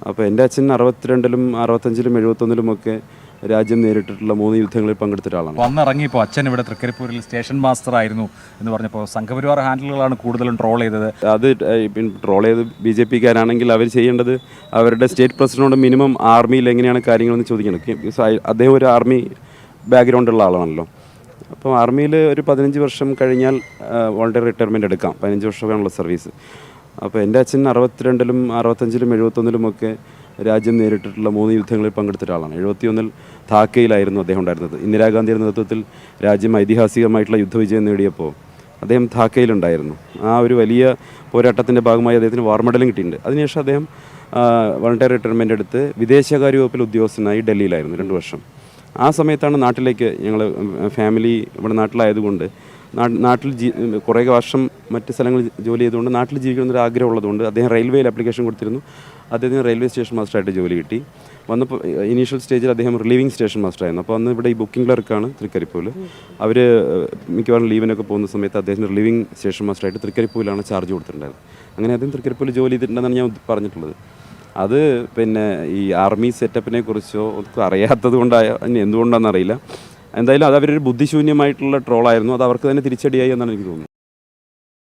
അപ്പോൾ എൻ്റെ അച്ഛൻ 62-ലും 65-ലും 71-ലുമൊക്കെ രാജ്യം നേരിട്ടിട്ടുള്ള 3 യുദ്ധങ്ങളിൽ പങ്കെടുത്ത ഒരാളാണ്. വന്നിറങ്ങിയപ്പോൾ അച്ഛൻ ഇവിടെ തൃക്കരിപ്പൂരിൽ സ്റ്റേഷൻ മാസ്റ്റർ ആയിരുന്നു എന്ന് പറഞ്ഞപ്പോൾ സംഘപരിവാർ ഹാൻഡിലുകളാണ് കൂടുതലും ട്രോൾ ചെയ്തത്. അത് ട്രോൾ ചെയ്ത് BJPക്കാരാണെങ്കിൽ അവർ ചെയ്യേണ്ടത് അവരുടെ സ്റ്റേറ്റ് പ്രസിഡന്റിനോട് മിനിമം ആർമിയിൽ എങ്ങനെയാണ് കാര്യങ്ങളെന്ന് ചോദിക്കണം. അദ്ദേഹം ഒരു ആർമി ബാക്ക്ഗ്രൗണ്ടുള്ള ആളാണല്ലോ. അപ്പോൾ ആർമിയിൽ ഒരു 15 വർഷം കഴിഞ്ഞാൽ വോളണ്ടറി റിട്ടയർമെൻറ്റ് എടുക്കാം. 15 വർഷമാണുള്ള സർവീസ്. അപ്പോൾ എൻ്റെ അച്ഛൻ 62-ലും 65-ലും 71-ലുമൊക്കെ രാജ്യം നേരിട്ടിട്ടുള്ള 3 യുദ്ധങ്ങളിൽ പങ്കെടുത്ത ഒരാളാണ്. 71-ൽ ധാക്കയിലായിരുന്നു അദ്ദേഹം ഉണ്ടായിരുന്നത്. ഇന്ദിരാഗാന്ധിയുടെ നേതൃത്വത്തിൽ രാജ്യം ഐതിഹാസികമായിട്ടുള്ള യുദ്ധവിജയം നേടിയപ്പോൾ അദ്ദേഹം ധാക്കയിലുണ്ടായിരുന്നു. ആ ഒരു വലിയ പോരാട്ടത്തിൻ്റെ ഭാഗമായി അദ്ദേഹത്തിന് വാർ മെഡലും കിട്ടിയിട്ടുണ്ട്. അതിനുശേഷം അദ്ദേഹം വോളണ്ടറി റിട്ടയർമെൻറ്റ് എടുത്ത് വിദേശകാര്യ വകുപ്പിൽ ഉദ്യോഗസ്ഥനായി ഡൽഹിയിലായിരുന്നു 2 വർഷം. ആ സമയത്താണ് നാട്ടിലേക്ക് ഞങ്ങൾ ഫാമിലി ഇവിടെ നാട്ടിലായതുകൊണ്ട് നാട്ടിൽ കുറേ വർഷം മറ്റ് സ്ഥലങ്ങളിൽ ജോലി ചെയ്തുകൊണ്ട് നാട്ടിൽ ജീവിക്കണമെന്നൊരു ആഗ്രഹം ഉള്ളതുകൊണ്ട് അദ്ദേഹം റെയിൽവേയിൽ ആപ്ലിക്കേഷൻ കൊടുത്തിരുന്നു. അദ്ദേഹത്തിന് റെയിൽവേ സ്റ്റേഷൻ മാസ്റ്ററായിട്ട് ജോലി കിട്ടി. വന്നപ്പോൾ ഇനീഷ്യൽ സ്റ്റേജിൽ അദ്ദേഹം റിലീവിംഗ് സ്റ്റേഷൻ മാസ്റ്ററായിരുന്നു. അപ്പോൾ അന്ന് ഇവിടെ ഈ ബുക്കിംഗ് ക്ലർക്കാണ് തൃക്കരിപ്പൂരിൽ. അവർ മിക്കവാറും ലീവിനൊക്കെ പോകുന്ന സമയത്ത് അദ്ദേഹത്തിന് റിലീവിംഗ് സ്റ്റേഷൻ മാസ്റ്ററായിട്ട് തൃക്കരിപ്പൂരിലാണ് ചാർജ് കൊടുത്തിട്ടുണ്ടായത്. അങ്ങനെ അദ്ദേഹം തൃക്കരിപ്പൂരിൽ ജോലി ചെയ്തിട്ടുണ്ടെന്നാണ് ഞാൻ പറഞ്ഞിട്ടുള്ളത്. അത് പിന്നെ ഈ ആർമി സെറ്റപ്പിനെ കുറിച്ചോ ഒക്കെ അറിയാത്തത് കൊണ്ടായ എന്തുകൊണ്ടാണെന്ന് അറിയില്ല. എന്തായാലും അത് അവരൊരു ബുദ്ധിശൂന്യമായിട്ടുള്ള ട്രോളായിരുന്നു. അത് അവർക്ക് തന്നെ തിരിച്ചടിയായി എന്നാണ് എനിക്ക് തോന്നുന്നത്.